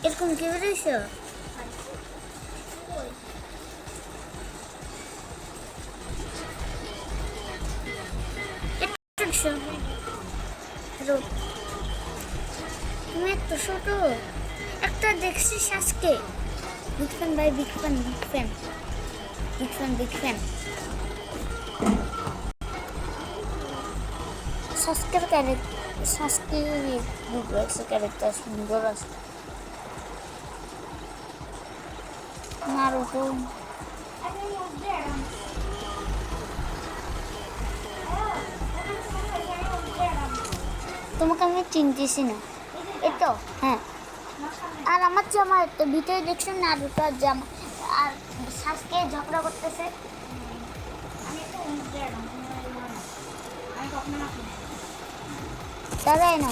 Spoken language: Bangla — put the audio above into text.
এরকম কি বেরিয়েছে? তুমি এত ছোট একটা দেখছিস আজকে। বিগ ফ্যান ভাই, big fan, big fan, big fan, big fan. সাসকের ক্যারেক্টার, সাসকে ডুপ্লেক্সের ক্যারেক্টার সুন্দর আছে। নারুটো তোমাকে আমি চিনতেছি না। এতো হ্যাঁ, আর আমার জামা তো ভিতরে দেখছেন নারুটো আর জামা আর সাসকে ঝগড়া করতেছে। দাঁড়ায় না